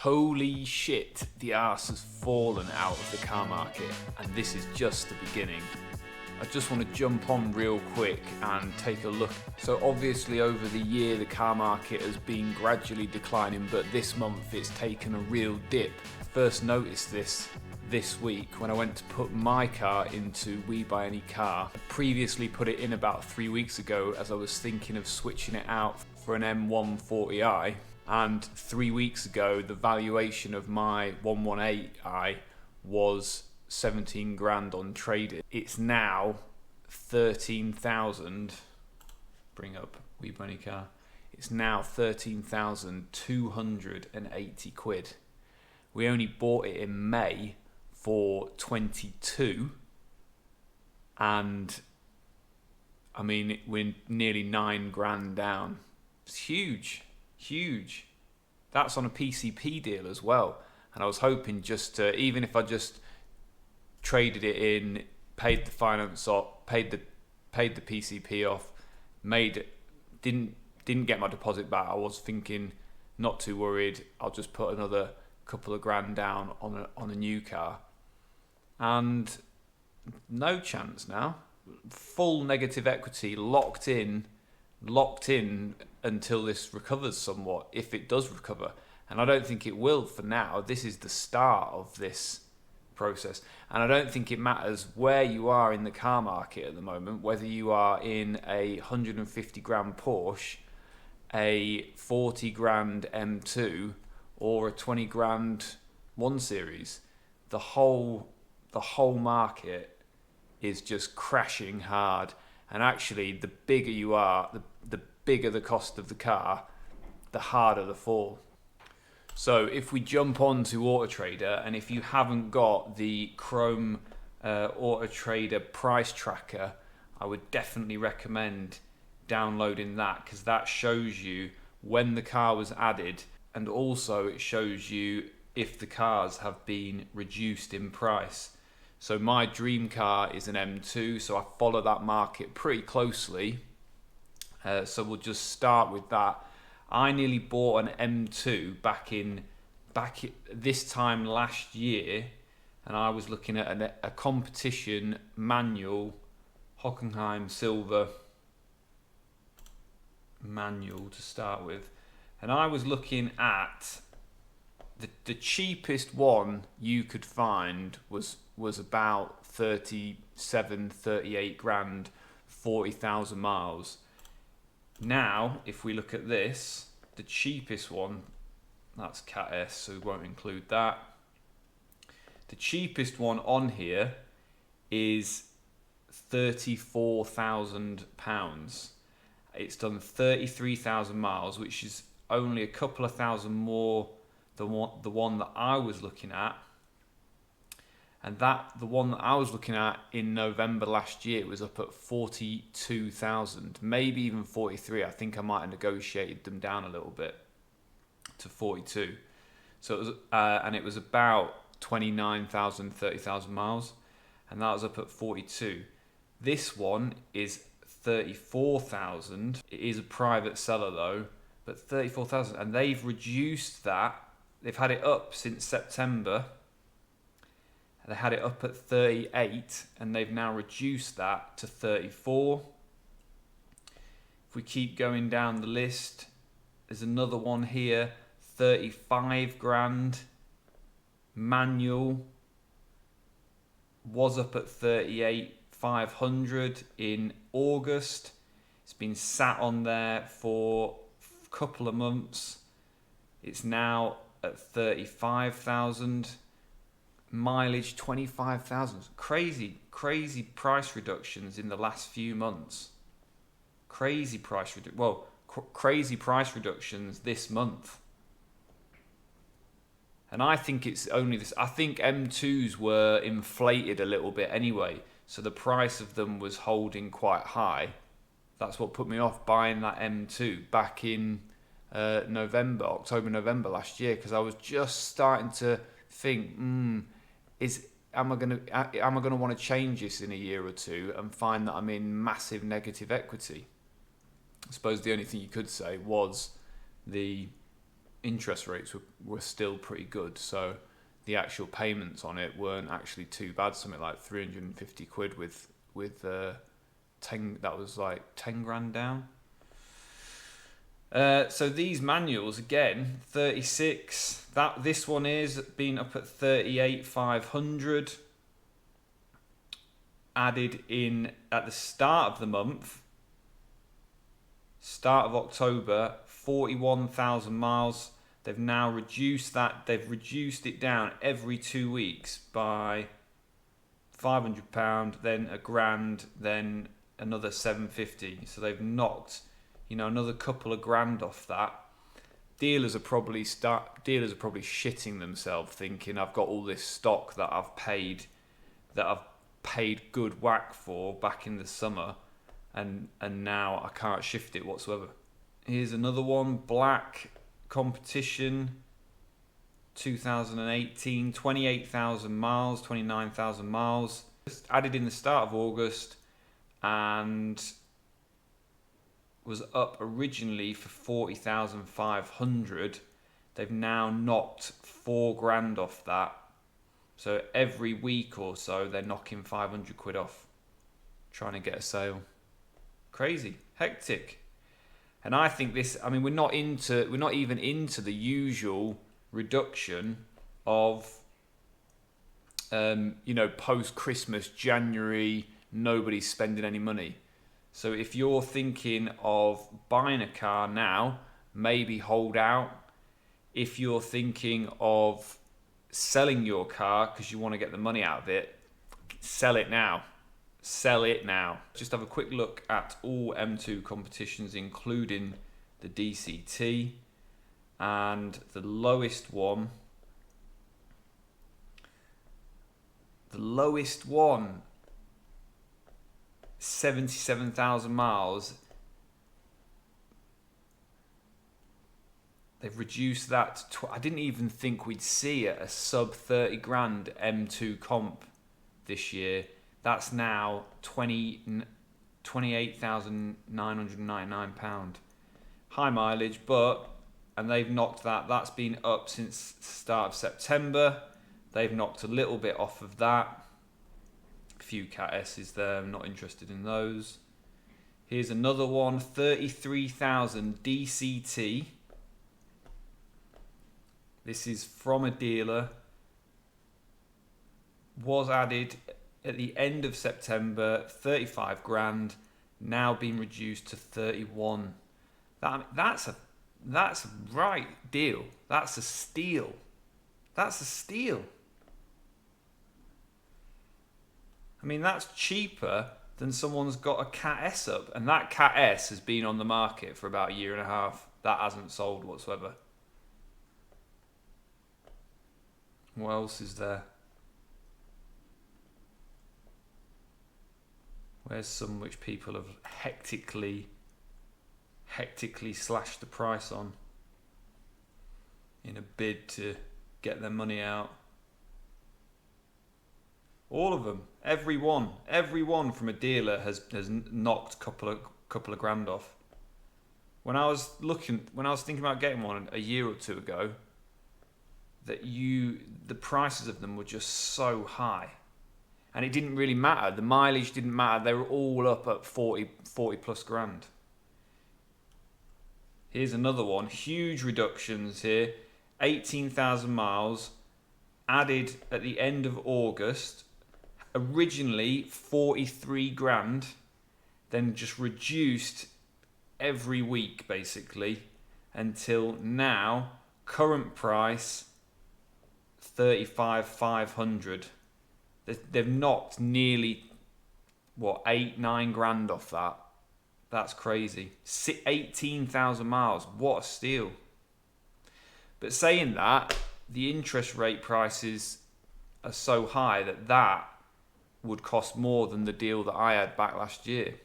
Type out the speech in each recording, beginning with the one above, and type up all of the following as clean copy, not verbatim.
Holy shit, the arse has fallen out of the car market, and this is just the beginning. I just want to jump on real quick and take a look. So obviously over the year the car market has been gradually declining, but this month it's taken a real dip. I first noticed this week when I went to put my car into We Buy Any Car. I previously put it in about 3 weeks ago as I was thinking of switching it out for an M140i. And 3 weeks ago, the valuation of my 118i was 17 grand on trade-in. It's now 13,000. Bring up We Buy Any Car. It's now 13,280 quid. We only bought it in May for 22, and I mean we're nearly 9 grand down. It's huge. Huge. That's on a PCP deal as well. And I was hoping just to, even if I just traded it in, paid the finance off, paid the PCP off, didn't get my deposit back. I was thinking, not too worried. I'll just put another couple of grand down on a new car, and no chance now. Full negative equity, locked in until this recovers somewhat, if it does recover. And I don't think it will for now. This is the start of this process. And I don't think it matters where you are in the car market at the moment, whether you are in a 150 grand Porsche, a 40 grand M2, or a 20 grand 1 Series. The whole market is just crashing hard. And actually, the bigger you are, the bigger the cost of the car, the harder the fall. So if we jump on to AutoTrader, and if you haven't got the Chrome AutoTrader price tracker, I would definitely recommend downloading that, because that shows you when the car was added, and also it shows you if the cars have been reduced in price. So my dream car is an M2, so I follow that market pretty closely. So we'll just start with that. I nearly bought an M2 back this time last year, and I was looking at a competition manual, Hockenheim Silver manual to start with, and I was looking at the cheapest one you could find was about 38 grand, 40,000 miles. Now, if we look at this, the cheapest one, that's Cat S, so we won't include that. The cheapest one on here is £34,000. It's done 33,000 miles, which is only a couple of thousand more than the one that I was looking at. And the one that I was looking at in November last year was up at 42,000, maybe even 43. I think I might have negotiated them down a little bit to 42. So it was, and it was about 29,000, 30,000 miles, and that was up at 42. This one is 34,000. It is a private seller though, but 34,000, and they've reduced that. They've had it up since September. They had it up at 38, and they've now reduced that to 34. If we keep going down the list, there's another one here, 35 grand, manual, was up at 38,500 in August. It's been sat on there for a couple of months. It's now at 35,000. Mileage 25,000. Crazy price reductions in the last few months. Crazy price reductions this month. And I think it's only this. I think M2s were inflated a little bit anyway, so the price of them was holding quite high. That's what put me off buying that M2 back in October, November last year, because I was just starting to think, am I gonna want to change this in a year or two and find that I'm in massive negative equity? I suppose the only thing you could say was the interest rates were still pretty good. So the actual payments on it weren't actually too bad. Something like 350 quid with 10, that was like 10 grand down. So these manuals again, 36. This one is been up at 38,500. Added in at the start of the month, start of October, 41,000 miles. They've now reduced that. They've reduced it down every 2 weeks by £500, then £1,000, then another 750. So they've knocked, another couple of grand off that. Dealers are probably shitting themselves, thinking I've got all this stock that I've paid good whack for back in the summer, and now I can't shift it whatsoever. Here's another one, black competition, 2018, 28,000 miles, 29,000 miles. Just added in the start of August and was up originally for 40,500. They've now knocked £4,000 off that. So every week or so, they're knocking 500 quid off, trying to get a sale. Crazy, hectic. And I think we're not even into the usual reduction of, post Christmas, January, nobody's spending any money. So if you're thinking of buying a car now, maybe hold out. If you're thinking of selling your car because you want to get the money out of it, sell it now. Sell it now. Just have a quick look at all M2 competitions, including the DCT, and the lowest one, 77,000 miles. They've reduced that to I didn't even think we'd see a sub 30 grand M2 comp this year. That's now £28,999. High mileage, and they've knocked that. That's been up since the start of September. They've knocked a little bit off of that. A few Cat S's there, I'm not interested in those. Here's another one, 33,000 DCT. This is from a dealer. Was added at the end of September, 35 grand, now been reduced to 31. That's a right deal. That's a steal. That's a steal. That's cheaper than someone's got a Cat S up, and that Cat S has been on the market for about a year and a half. That hasn't sold whatsoever. What else is there? Where's some which people have hectically slashed the price on in a bid to get their money out? All of them, every one from a dealer has knocked a couple of grand off. When I was thinking about getting one a year or two ago, the prices of them were just so high. And it didn't really matter. The mileage didn't matter. They were all up at 40 plus grand. Here's another one. Huge reductions here. 18,000 miles. Added at the end of August. Originally 43 grand. Then just reduced every week, basically. Until now, current price, 35,500. They've knocked nearly 8-9 grand off that. That's crazy. 18,000 miles. What a steal. But saying that, the interest rate prices are so high that would cost more than the deal that I had back last year.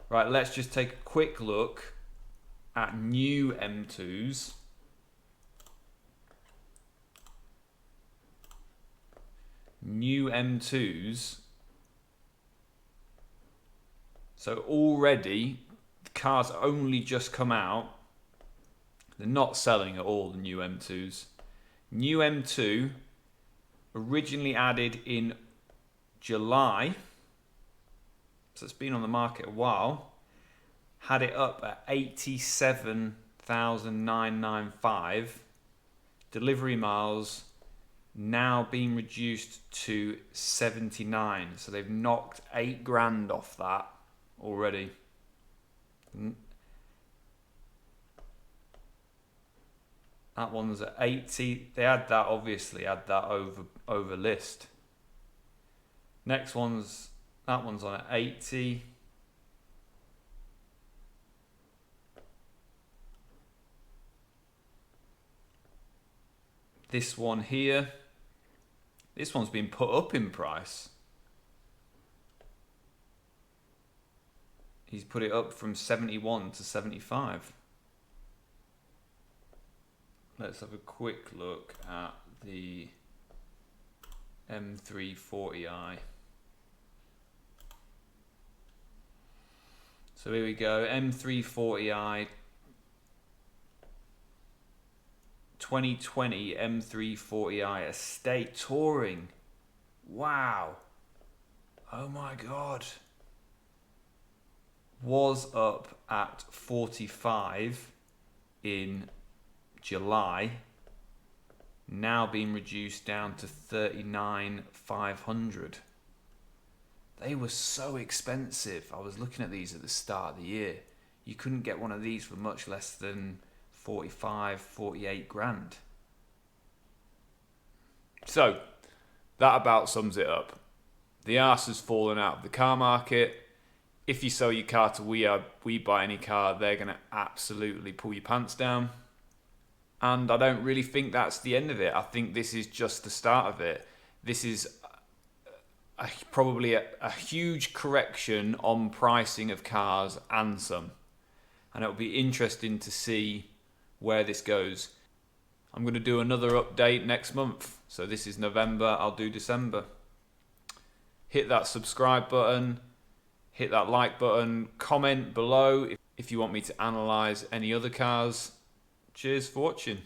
Right, let's just take a quick look at new M2s. New M2s. So already, the car's only just come out. They're not selling at all, the new M2s. New M2, originally added in July, so it's been on the market a while, had it up at 87,995. Delivery miles now being reduced to 79. So they've knocked 8 grand off that already. That one's at 80. They had that, obviously, had that over list. Next one's, that one's on at 80. This one here, this one's been put up in price. He's put it up from 71 to 75. Let's have a quick look at the M340i. So here we go, M340i 2020 M340i Estate Touring. Wow. Oh my God. Was up at 45 in July. Now being reduced down to 39,500. They were so expensive. I was looking at these at the start of the year. You couldn't get one of these for much less than 45, 48 grand. So, that about sums it up. The arse has fallen out of the car market. If you sell your car to We Buy Any Car, they're going to absolutely pull your pants down. And I don't really think that's the end of it. I think this is just the start of it. This is probably a huge correction on pricing of cars and some. And it'll be interesting to see where this goes. I'm going to do another update next month. So this is November, I'll do December. Hit that subscribe button, hit that like button, comment below if you want me to analyse any other cars. Cheers for watching.